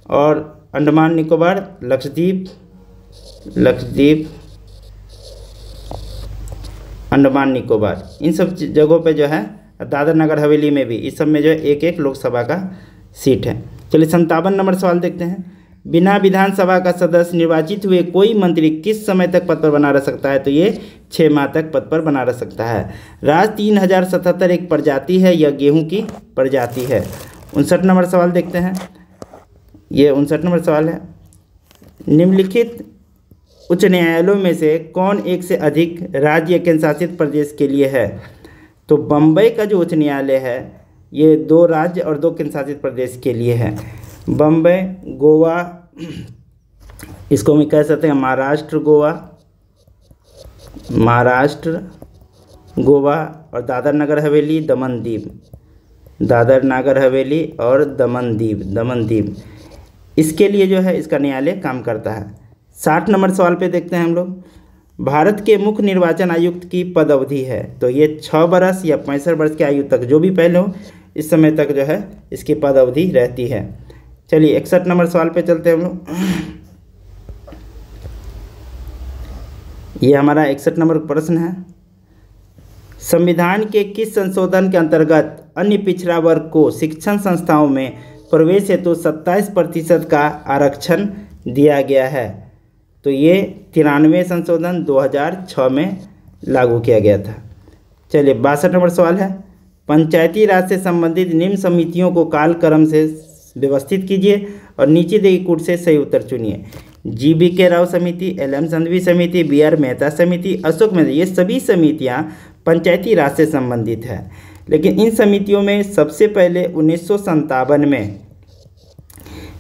और अंडमान निकोबार, लक्षद्वीप, अंडमान निकोबार, इन सब जगहों पे जो है, दादर नगर हवेली में भी, इस सब में जो है एक एक लोकसभा का सीट है। चलिए 57 नंबर सवाल देखते हैं। बिना विधानसभा का सदस्य निर्वाचित हुए कोई मंत्री किस समय तक पद पर बना रह सकता है? तो ये 6 माह तक पद पर बना रह सकता है। राज 3077 एक प्रजाति है, यह गेहूं की प्रजाति है। 59 नंबर सवाल देखते हैं। ये 59 नंबर सवाल है, निम्नलिखित उच्च न्यायालयों में से कौन एक से अधिक राज्य या केंद्र शासित प्रदेश के लिए है? तो बम्बई का जो उच्च न्यायालय है ये 2 राज्य और 2 केंद्र शासित प्रदेश के लिए है। बम्बई, गोवा, इसको हम कह सकते हैं महाराष्ट्र, गोवा, और दादर नगर हवेली, दमन-दीव, इसके लिए जो है इसका न्यायालय काम करता है। 60 नंबर सवाल पे देखते हैं हम लोग। भारत के मुख्य निर्वाचन आयुक्त की पद अवधि है, तो ये 6 वर्ष या 65 वर्ष की आयु तक, जो भी पहले हो, इस समय तक जो है इसकी पद अवधि रहती है। चलिए 61 नंबर सवाल पे चलते हैं हम लोग। ये हमारा 61 नंबर प्रश्न है, संविधान के किस संशोधन के अंतर्गत अन्य पिछड़ा वर्ग को शिक्षण संस्थाओं में प्रवेश हेतु 27% का आरक्षण दिया गया है? तो ये 93 संशोधन 2006 में लागू किया गया था। चलिए 62 नंबर सवाल है, पंचायती राज से संबंधित निम्न समितियों को कालक्रम से व्यवस्थित कीजिए और नीचे दी गई कूट से सही उत्तर चुनिए। GBK राव समिति, LM संघवी समिति, BR मेहता समिति, अशोक मेहता, ये सभी समितियां पंचायती राज से संबंधित है। लेकिन इन समितियों में सबसे पहले 1957 में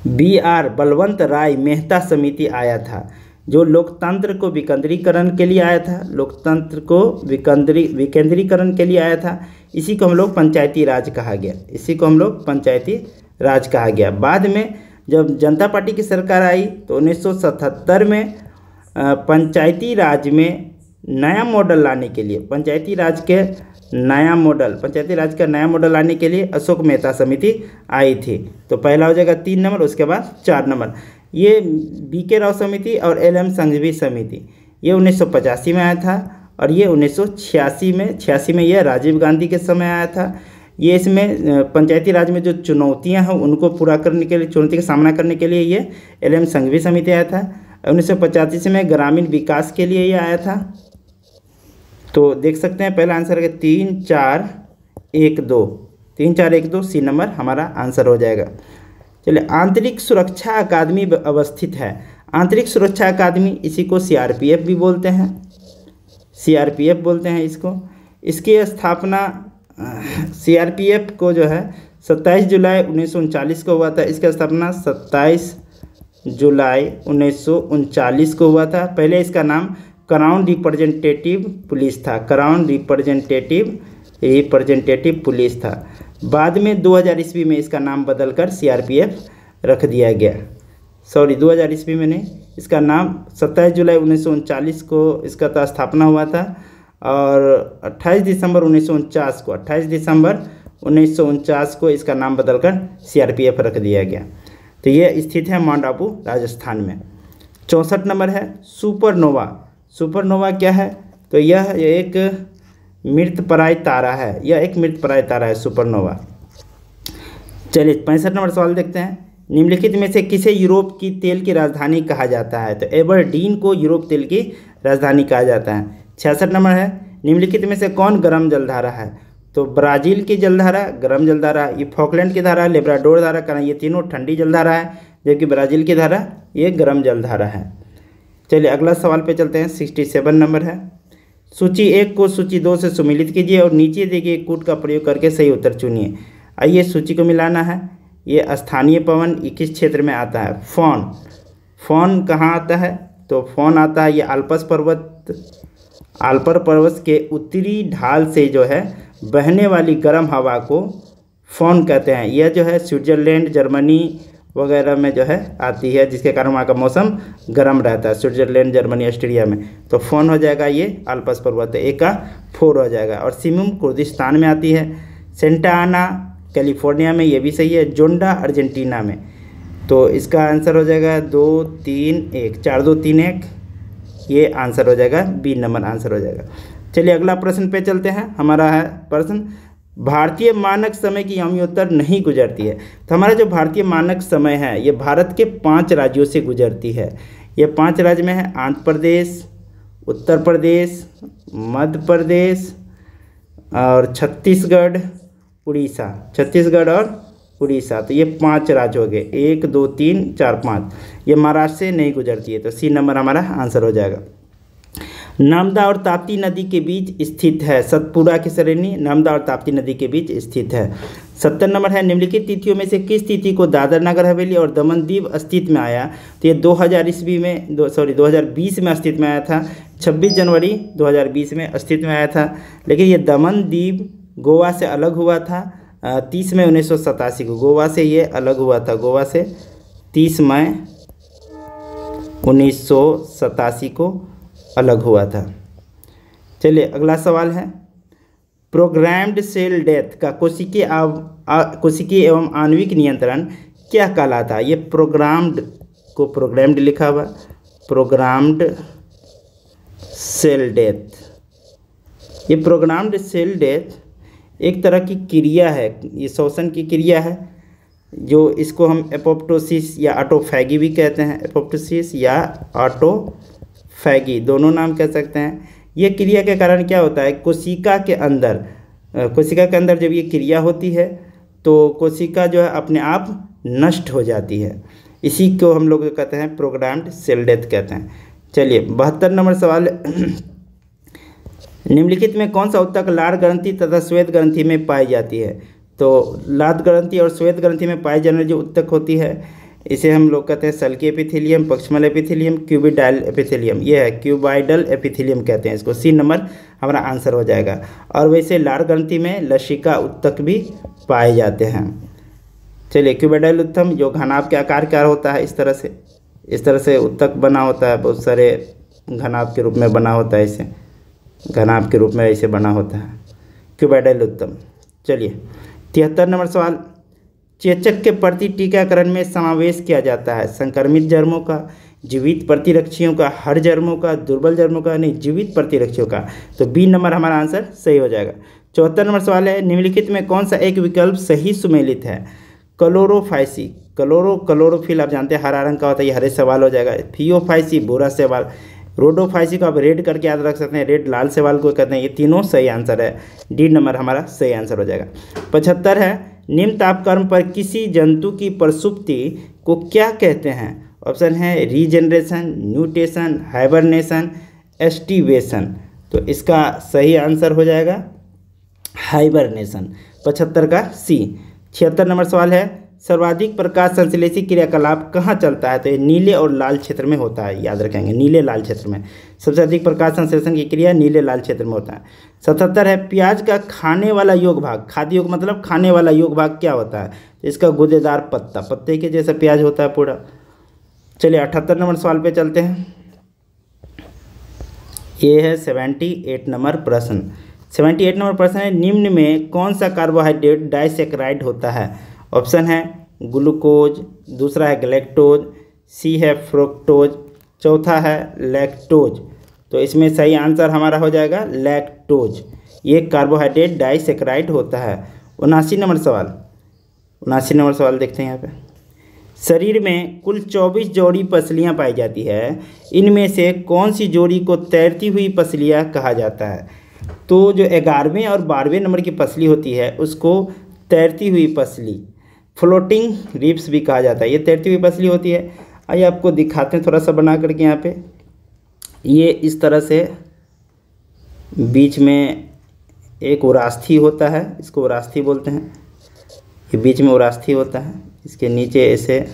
BR बलवंत राय मेहता समिति आया था, जो लोकतंत्र को विकेंद्रीकरण के लिए आया था। इसी को हम लोग पंचायती राज कहा गया। बाद में जब जनता पार्टी की सरकार आई तो 1977 में पंचायती राज में नया मॉडल लाने के लिए, पंचायती राज का नया मॉडल लाने के लिए अशोक मेहता समिति आई थी। तो पहला हो जाएगा 3 नंबर, उसके बाद 4 नंबर। ये BK राव समिति और LM संघवी समिति, ये 1985 में आया था, और ये 1986 में यह राजीव गांधी के समय आया था। ये इसमें पंचायती राज में जो चुनौतियां हैं उनको पूरा करने के लिए, चुनौती का सामना करने के लिए ये LM संघवी समिति आया था। 1985 में ग्रामीण विकास के लिए ये आया था। तो देख सकते हैं पहला आंसर है 3, 4, 1, 2, C नंबर हमारा आंसर हो जाएगा। चलिए, आंतरिक सुरक्षा अकादमी अवस्थित है। आंतरिक सुरक्षा अकादमी, इसी को CRPF भी बोलते हैं, इसको। इसकी स्थापना CRPF को जो है 27 जुलाई 1939 को हुआ था इसका स्थापना, 27 जुलाई 1939 को हुआ था। पहले इसका नाम क्राउन रिप्रेजेंटेटिव पुलिस था, क्राउन रिप्रेजेंटेटिव पुलिस था। बाद में 2000 ईस्वी में इसका नाम बदलकर CRPF रख दिया गया। 2000 ईस्वी में नहीं, इसका नाम 27 जुलाई 1939 को इसका स्थापना हुआ था और 28 दिसंबर 1949 को इसका नाम बदलकर CRPF रख दिया गया। तो ये स्थित है माउंट आबू राजस्थान में। 64 नंबर है सुपरनोवा। सुपरनोवा क्या है? तो यह एक मृतप्राय तारा है, यह एक मृतप्राय तारा है सुपरनोवा। चलिए 65 नंबर सवाल देखते हैं। निम्नलिखित में से किसे यूरोप की तेल की राजधानी कहा जाता है? तो एबरडीन को यूरोप तेल की राजधानी कहा जाता है। 66 नंबर है। निम्नलिखित में से कौन गर्म जलधारा है? तो ब्राज़ील की जलधारा गर्म जलधारा, ये फॉकलैंड की धारा, लेब्राडोर धारा, कारण ये तीनों ठंडी जलधारा है, जबकि ब्राज़ील की धारा ये गर्म जलधारा है। चलिए अगला सवाल पे चलते हैं। 67 नंबर है। सूची 1 को सूची 2 से सुमेलित कीजिए और नीचे दिए गए कूट का प्रयोग करके सही उत्तर चुनिए। आइए सूची को मिलाना है। ये स्थानीय पवन किस क्षेत्र में आता है? फोन। फोन कहाँ आता है? तो फोन आता है ये आल्पर पर्वत के उत्तरी ढाल से जो है बहने वाली गर्म हवा को फोन कहते हैं। यह जो है स्विट्जरलैंड, जर्मनी वगैरह में जो है आती है, जिसके कारण वहाँ का मौसम गर्म रहता है, स्विट्जरलैंड, जर्मनी, ऑस्ट्रिया में। तो फोन हो जाएगा ये आल्प्स पर्वत, एक का 4 हो जाएगा। और सिमुम कुर्दिस्तान में आती है। सेंटा आना कैलिफोर्निया में, ये भी सही है। जोंडा अर्जेंटीना में। तो इसका आंसर हो जाएगा 2 3 1, 4 2 3 1, ये आंसर हो जाएगा, बी नंबर आंसर हो जाएगा। चलिए अगला प्रश्न पे चलते हैं। हमारा है प्रश्न, भारतीय मानक समय की यामियोत्तर नहीं गुजरती है। तो हमारा जो भारतीय मानक समय है ये भारत के 5 राज्यों से गुजरती है। ये 5 राज्य में है आंध्र प्रदेश, उत्तर प्रदेश, मध्य प्रदेश और छत्तीसगढ़, उड़ीसा। छत्तीसगढ़ और उड़ीसा, तो ये 5 राज्य हो गए। 1 2 3 4 5। ये महाराष्ट्र से नहीं गुजरती है, तो सी नंबर हमारा आंसर हो जाएगा। नर्मदा और ताप्ती नदी के बीच स्थित है। सतपुड़ा की श्रेणी नर्मदा और ताप्ती नदी के बीच स्थित है। 70 नंबर है। निम्नलिखित तिथियों में से किस तिथि को दादर नगर हवेली और दमन दीव अस्तित्व में आया? तो ये 2020 में अस्तित्व में आया था। 26 जनवरी 2020 में अस्तित्व में आया था। लेकिन ये दमन दीव गोवा से अलग हुआ था 30 मई 1987 को। गोवा से ये अलग हुआ था, गोवा से 30 मई 1987 को अलग हुआ था। चलिए अगला सवाल है, प्रोग्राम्ड सेल डेथ का कोशिकीय एवं आणविक नियंत्रण क्या कहलाता है? ये प्रोग्राम्ड लिखा हुआ, प्रोग्राम्ड सेल डेथ। ये प्रोग्राम्ड सेल डेथ एक तरह की क्रिया है, ये श्वसन की क्रिया है, जो इसको हम एपोप्टोसिस या ऑटोफैगी भी कहते हैं। एपोप्टोसिस या ऑटोफैगी दोनों नाम कह सकते हैं। ये क्रिया के कारण क्या होता है, कोशिका के अंदर जब ये क्रिया होती है तो कोशिका जो है अपने आप नष्ट हो जाती है। इसी को हम लोग कहते हैं प्रोग्राम्ड सेल डेथ कहते हैं। चलिए 72 नंबर सवाल, निम्नलिखित में कौन सा उत्तक लार ग्रंथि तथा श्वेत ग्रंथि में पाई जाती है? तो लार ग्रंथि और श्वेत ग्रंथि में पाई जाने जो उत्तक होती है इसे हम लोग कहते हैं सल्की एपिथेलियम, पक्ष्मल एपिथेलियम, क्यूबिडाइल एपिथेलियम। ये है क्यूबाइडल एपिथेलियम कहते हैं इसको। सी नंबर हमारा आंसर हो जाएगा। और वैसे लार ग्रंथि में लसिका उत्तक भी पाए जाते हैं। चलिए क्यूबाइडल उत्तम जो घनाभ के आकार का होता है, इस तरह से उत्तक बना होता है, बहुत सारे घनाभ के रूप में बना होता है, इसे घनाभ के रूप में ऐसे बना होता है क्यूबाइडल उत्तम। चलिए 73 नंबर सवाल, चेचक के प्रति टीकाकरण में समावेश किया जाता है संक्रमित जर्मों का, जीवित प्रतिरक्षियों का, हर जर्मों का, दुर्बल जर्मों का, नहीं जीवित प्रतिरक्षियों का। तो बी नंबर हमारा आंसर सही हो जाएगा। 74 नंबर सवाल है, निम्नलिखित में कौन सा एक विकल्प सही सुमेलित है? क्लोरोफाइसी, क्लोरोफिल आप जानते हैं हरा रंग का होता है, ये हरे सवाल हो जाएगा। थियोफाइसी भूरा सवाल, रोडोफाइसी को आप रेड करके याद रख सकते हैं, रेड लाल सवाल को कहते हैं। ये तीनों सही आंसर है, डी नंबर हमारा सही आंसर हो जाएगा। 75 है, निम्न तापक्रम पर किसी जंतु की प्रसुप्ति को क्या कहते हैं? ऑप्शन है रीजनरेशन, म्यूटेशन, हाइबरनेशन, एस्टिवेशन। तो इसका सही आंसर हो जाएगा हाइबरनेशन, 75 का सी। 76 नंबर सवाल है, सर्वाधिक प्रकाश संश्लेषी क्रियाकलाप कहाँ चलता है? तो ये नीले और लाल क्षेत्र में होता है, याद रखेंगे, नीले लाल क्षेत्र में सबसे अधिक प्रकाश संश्लेषण की क्रिया नीले लाल क्षेत्र में होता है। 77 है, प्याज का खाने वाला योग भाग, खाद्य योग मतलब खाने वाला योग भाग क्या होता है? तो इसका गूदेदार पत्ता, पत्ते के जैसा प्याज होता है पूरा। चलिए 78 नंबर सवाल पे चलते हैं। ये है 78 नंबर प्रश्न। 78 नंबर प्रश्न है, निम्न में कौन सा कार्बोहाइड्रेट डाइसैकेराइड होता है? ऑप्शन है ग्लूकोज, दूसरा है गैलेक्टोज, सी है फ्रुक्टोज, चौथा है लैक्टोज। तो इसमें सही आंसर हमारा हो जाएगा लैक्टोज। ये कार्बोहाइड्रेट डाइसैकेराइड होता है। 79 नंबर सवाल, 79 नंबर सवाल देखते हैं यहाँ पे। शरीर में कुल 24 जोड़ी पसलियाँ पाई जाती है, इनमें से कौन सी जोड़ी को तैरती हुई पसलियाँ कहा जाता है? तो जो 11वें और 12वें नंबर की पसली होती है उसको तैरती हुई पसली, फ्लोटिंग रिब्स भी कहा जाता है। ये तैरती हुई पसली होती है। आइए आपको दिखाते हैं थोड़ा सा बना करके। यहाँ पे ये इस तरह से बीच में एक उरास्थी होता है, इसको उरास्थी बोलते हैं। ये बीच में उरास्थी होता है, इसके नीचे ऐसे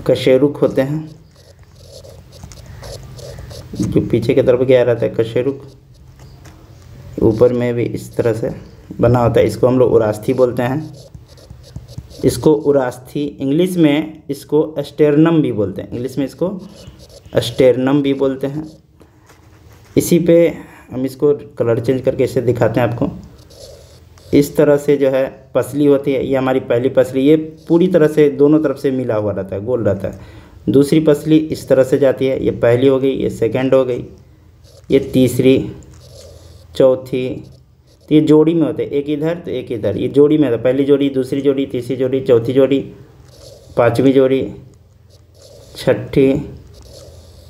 कशेरुक होते हैं, जो पीछे की तरफ गया रहता है कशेरुक, ऊपर में भी इस तरह से बना होता है। इसको हम लोग उरास्थी बोलते हैं। इसको उरास्थी, इंग्लिश में इसको स्टेरनम भी बोलते हैं, इंग्लिश में इसको स्टेरनम भी बोलते हैं। इसी पे हम इसको कलर चेंज करके इसे दिखाते हैं आपको। इस तरह से जो है पसली होती है, ये हमारी पहली पसली, ये पूरी तरह से दोनों तरफ से मिला हुआ रहता है, गोल रहता है। दूसरी पसली इस तरह से जाती है, ये पहली हो गई, ये सेकंड हो गई, ये तीसरी, चौथी। तो ये जोड़ी में होते हैं, एक इधर तो एक इधर, ये जोड़ी में होता है। पहली जोड़ी, दूसरी जोड़ी, तीसरी जोड़ी, चौथी जोड़ी, पाँचवीं जोड़ी, छठी,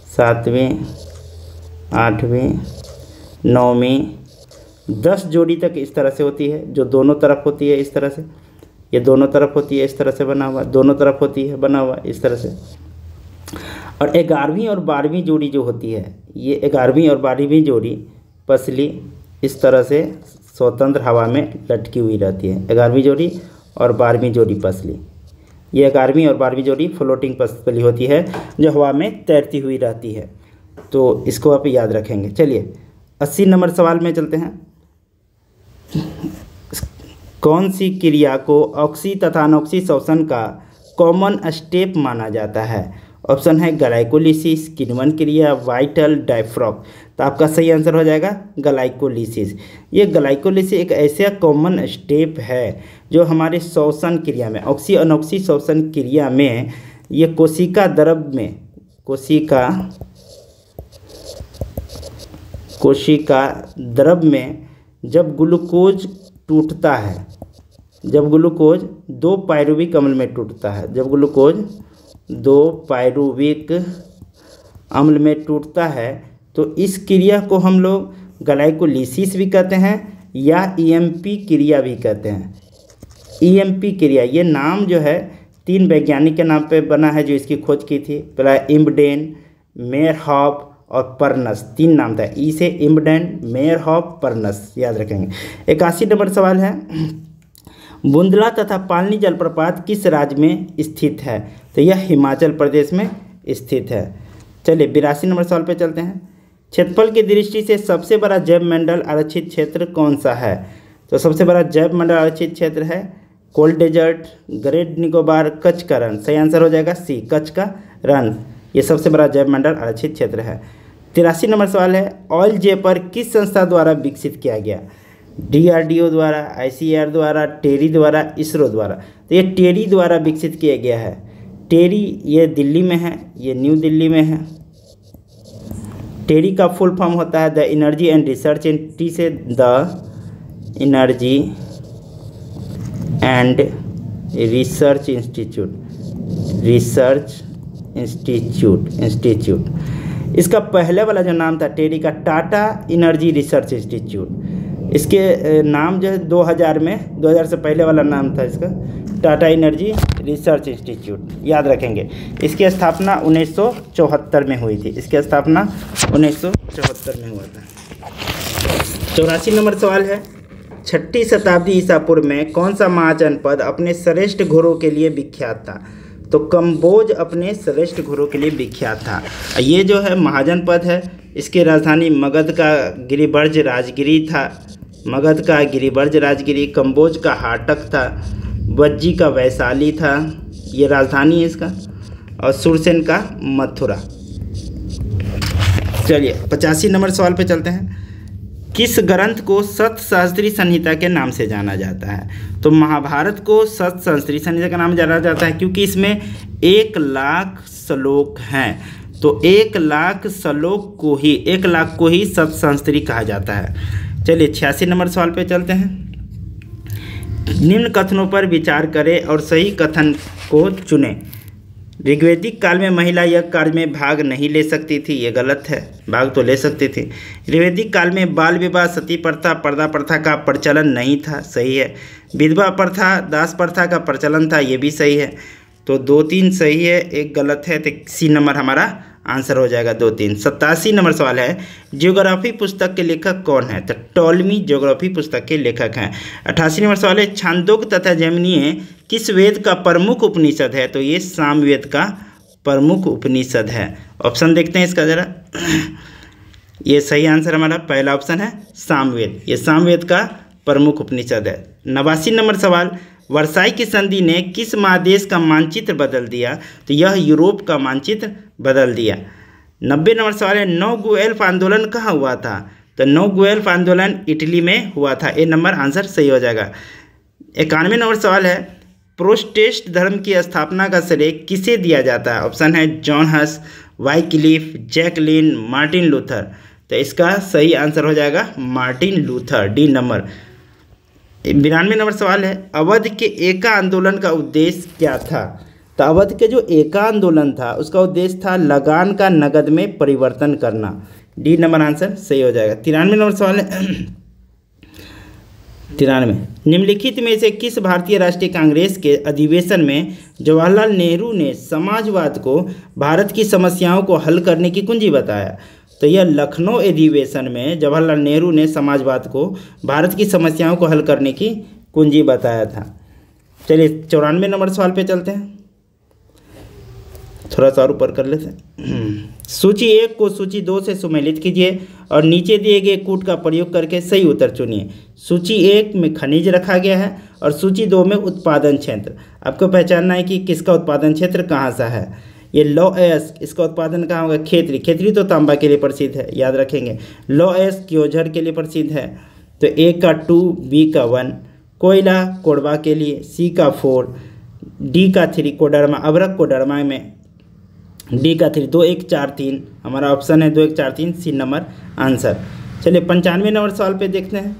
सातवीं, आठवीं, नौवीं, 10 जोड़ी तक इस तरह से होती है, जो दोनों तरफ होती है इस तरह से। ये दोनों तरफ होती है इस तरह से बना हुआ, दोनों तरफ होती है बना हुआ इस तरह से। और 11वीं और 12वीं जोड़ी जो होती है, ये 11वीं और 12वीं जोड़ी पसली इस तरह से स्वतंत्र हवा में लटकी हुई रहती है। 11वीं जोड़ी और 12वीं जोड़ी पसली, ये 11वीं और 12वीं जोड़ी फ्लोटिंग पसली होती है, जो हवा में तैरती हुई रहती है। तो इसको आप याद रखेंगे। चलिए 80 नंबर सवाल में चलते हैं। कौन सी क्रिया को ऑक्सी तथा अनॉक्सी श्वसन का कॉमन स्टेप माना जाता है? ऑप्शन है ग्लाइकोलिसिस, किण्वन क्रिया, वाइटल, डायफ्रॉग। तो आपका सही आंसर हो जाएगा ग्लाइकोलिसिस। ये ग्लाइकोलिसिस एक ऐसा कॉमन स्टेप है जो हमारे श्वसन क्रिया में, ऑक्सी अनॉक्सी श्वसन क्रिया में, ये कोशिका द्रव में, कोशिका द्रव में जब ग्लूकोज टूटता है, जब ग्लूकोज 2 पायरुविक अम्ल में टूटता है, जब ग्लूकोज 2 पायरुविक अम्ल में टूटता है, तो इस क्रिया को हम लोग ग्लाइकोलिसिस भी कहते हैं या ईएमपी क्रिया भी कहते हैं। ईएमपी क्रिया, ये नाम जो है 3 वैज्ञानिक के नाम पे बना है जो इसकी खोज की थी। पहला इम्बडेन, मेयरहॉफ और पर्नस, 3 नाम था। ई से इम्बडेन, मेयरहॉफ, पर्नस, याद रखेंगे। 81 नंबर सवाल है, बुंदला तथा पालनी जलप्रपात किस राज्य में स्थित है? तो यह हिमाचल प्रदेश में स्थित है। चलिए 82 नंबर सवाल पे चलते हैं। क्षेत्रफल की दृष्टि से सबसे बड़ा जैव मंडल आरक्षित क्षेत्र कौन सा है? तो सबसे बड़ा जैव मंडल आरक्षित क्षेत्र है cold desert, great Nicobar, Kutch का रण। सही आंसर हो जाएगा सी, कच्छ का रण। ये सबसे बड़ा जैव मंडल आरक्षित क्षेत्र है। 83 नंबर सवाल है, ऑयल जेपर किस संस्था द्वारा विकसित किया गया? DRDO द्वारा, ICAR द्वारा, टेरी द्वारा, इसरो द्वारा। तो ये टेरी द्वारा विकसित किया गया है। टेरी ये दिल्ली में है, ये न्यू दिल्ली में है। टेरी का फुल फॉर्म होता है the energy and research, T से the energy and research institute. इसका पहले वाला जो नाम था टेरी का, टाटा एनर्जी रिसर्च इंस्टीट्यूट। इसके नाम जो है 2000 से पहले वाला नाम था इसका टाटा एनर्जी रिसर्च इंस्टीट्यूट, याद रखेंगे। इसकी स्थापना 1974 में हुई थी, इसकी स्थापना 1974 में हुआ था। 84 नंबर सवाल है, 6ठी शताब्दी ईसा पूर्व में कौन सा महाजनपद अपने श्रेष्ठ घोड़ों के लिए विख्यात था? तो कंबोज अपने श्रेष्ठ घोड़ों के लिए विख्यात था। ये जो है महाजनपद है, इसकी राजधानी मगध का गिरिवर्ज राजगिरी था। मगध का गिरिवर्ज राजगिरी, कंबोज का हाटक था, वज्जी का वैशाली था, ये राजधानी है इसका, और सुरसेन का मथुरा। चलिए 85 नंबर सवाल पे चलते हैं। किस ग्रंथ को सप्तशास्त्री संहिता के नाम से जाना जाता है? तो महाभारत को सप्तशास्त्री संहिता का नाम जाना जाता है क्योंकि इसमें 1,00,000 श्लोक हैं। तो 1,00,000 श्लोक को ही सप्तशास्त्री कहा जाता है। चलिए 86 नंबर सवाल पे चलते हैं। निम्न कथनों पर विचार करें और सही कथन को चुनें। ऋग्वैदिक काल में महिला यज्ञ कार्य में भाग नहीं ले सकती थी, ये गलत है, भाग तो ले सकती थी। ऋग्वैदिक काल में बाल विवाह, सती प्रथा, पर्दा प्रथा का प्रचलन नहीं था, सही है। विधवा प्रथा, दास प्रथा का प्रचलन था, ये भी सही है। तो 2-3 सही है, एक गलत है, तो सी नंबर हमारा आंसर हो जाएगा 2-3। 87 नंबर सवाल है, ज्योग्राफी पुस्तक के लेखक कौन है? तो टॉलमी ज्योग्राफी पुस्तक के लेखक हैं। 88 नंबर सवाल है, छांदोग्य तथा जैमिनीय किस वेद का प्रमुख उपनिषद है? तो ये सामवेद का प्रमुख उपनिषद है। ऑप्शन देखते हैं इसका जरा। ये सही आंसर हमारा पहला ऑप्शन है सामवेद, ये सामवेद का प्रमुख उपनिषद है। 89 नंबर सवाल, वर्साई की संधि ने किस महादेश का मानचित्र बदल दिया? तो यह यूरोप का मानचित्र बदल दिया। 90 नंबर सवाल है, 9 गुएल्फ आंदोलन कहाँ हुआ था? तो 9 गुएल्फ आंदोलन इटली में हुआ था, ए नंबर आंसर सही हो जाएगा। 91 नंबर सवाल है, प्रोटेस्टेंट धर्म की स्थापना का श्रेय किसे दिया जाता है? ऑप्शन है जॉन हस, वाइक्लिफ, जैकलिन, मार्टिन लूथर। तो इसका सही आंसर हो जाएगा Martin Luther, D number. 92 number सवाल है, अवध के एका आंदोलन का उद्देश्य क्या था? तो अवध के जो एका आंदोलन था उसका उद्देश्य था लगान का नगद में परिवर्तन करना, डी नंबर आंसर सही हो जाएगा। 93 नंबर सवाल है 93, निम्नलिखित में से किस भारतीय राष्ट्रीय कांग्रेस के अधिवेशन में जवाहरलाल नेहरू ने समाजवाद को भारत की समस्याओं को हल करने की कुंजी बताया? तो यह लखनऊ अधिवेशन में जवाहरलाल नेहरू ने समाजवाद को भारत की समस्याओं को हल करने की कुंजी बताया था। चलिए 94 नंबर सवाल पे चलते हैं, थोड़ा सा और ऊपर कर लेते हैं। सूची 1 को सूची 2 से सुमेलित कीजिए और नीचे दिए गए कूट का प्रयोग करके सही उत्तर चुनिए। सूची 1 में खनिज रखा गया है और सूची 2 में उत्पादन क्षेत्र। आपको पहचानना है कि किसका उत्पादन क्षेत्र कहाँ सा है। ये लौह इसका उत्पादन कहाँ होगा? खेतरी, खेतरी तो तांबा के लिए प्रसिद्ध है, याद रखेंगे। लौह क्योझर के लिए प्रसिद्ध है, तो ए का 2, बी का 1। कोयला कोडवा के लिए, सी का 4, डी का 3, कोडरमा अभ्रक कोडरमा में डी का 3, 2 1 4 3 हमारा ऑप्शन है 2 1 4 3, सी नंबर आंसर। चलिए 95 नंबर सवाल पे देखते हैं।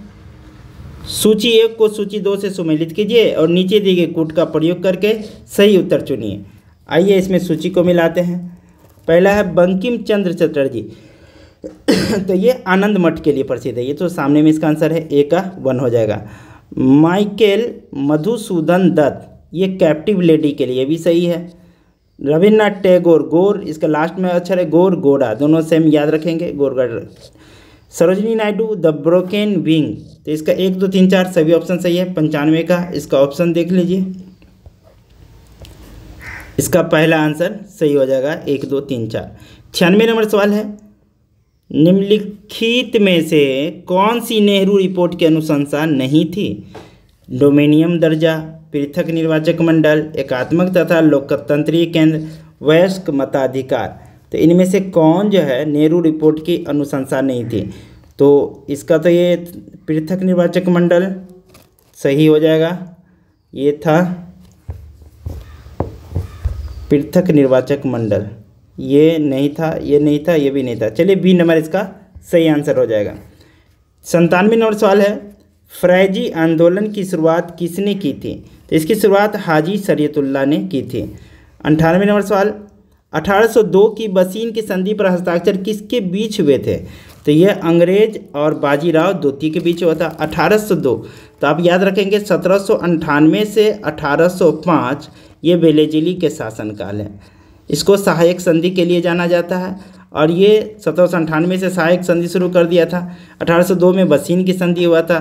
सूची 1 को सूची 2 से सुमेलित कीजिए और नीचे दिए गए कूट का प्रयोग करके सही उत्तर चुनिए। आइए इसमें सूची को मिलाते हैं। पहला है बंकिम चंद्र चटर्जी तो ये आनंद मठ के लिए प्रसिद्ध है, ये तो सामने में इसका आंसर है, ए का 1 हो जाएगा। माइकेल मधुसूदन दत्त, ये कैप्टिव लेडी के लिए भी सही है। रविन्द्रनाथ टैगोर, गोर इसका लास्ट में अक्षर है, गोर गोरा दोनों सेम याद रखेंगे, गोरगढ़। Sarojini Naidu the broken wing, तो इसका 1 2 3 4 सभी ऑप्शन सही है। 95 का इसका ऑप्शन देख लीजिए, इसका पहला आंसर सही हो जाएगा 1 2 3 4। 96 नंबर सवाल है, निम्नलिखित में से कौन सी नेहरू रिपोर्ट की अनुशंसा नहीं थी? डोमिनियन दर्जा, पृथक निर्वाचक मंडल, एकात्मक तथा लोकतंत्रीय केंद्र, वयस्क मताधिकार। तो इनमें से कौन जो है नेहरू रिपोर्ट की अनुशंसा नहीं थी? तो इसका तो ये पृथक निर्वाचक मंडल सही हो जाएगा, ये था पृथक निर्वाचक मंडल, ये नहीं था, ये नहीं था, ये भी नहीं था। चलिए बी नंबर इसका सही आंसर हो जाएगा। 97 नंबर सवाल है, फ्रैजी आंदोलन की शुरुआत किसने की थी? तो इसकी शुरुआत हाजी शरीयतुल्लाह ने की थी। 98 नंबर सवाल, 1802 की बसीन की संधि पर हस्ताक्षर किसके बीच हुए थे? तो यह अंग्रेज और बाजीराव द्वितीय के बीच हुआ था 1802। तो आप याद रखेंगे 1798 से 1805 ये वेलेजिली के शासनकाल है। इसको सहायक संधि के लिए जाना जाता है और ये 1798 से सहायक संधि शुरू कर दिया था। 1802 में बसीन की संधि हुआ था,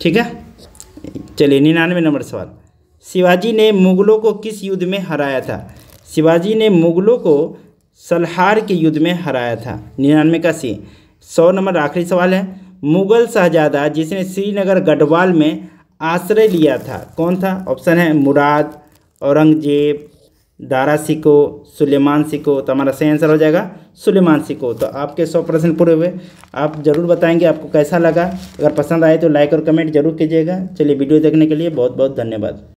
ठीक है। चलिए 99 नंबर सवाल, शिवाजी ने मुगलों को किस युद्ध में हराया था? शिवाजी ने मुगलों को सलहार के युद्ध में हराया था। 99 का सी। 100 नंबर आखिरी सवाल है, मुगल शहजादा जिसने श्रीनगर गढ़वाल में आश्रय लिया था कौन था? ऑप्शन है मुराद, औरंगजेब, दारा सिको, सुलेमान सिको। तो हमारा सही आंसर हो जाएगा सुलेमान सिको। तो आपके 100 प्रश्न पूरे हुए। आप ज़रूर बताएंगे आपको कैसा लगा। अगर पसंद आए तो लाइक और कमेंट जरूर कीजिएगा। चलिए वीडियो देखने के लिए बहुत बहुत धन्यवाद।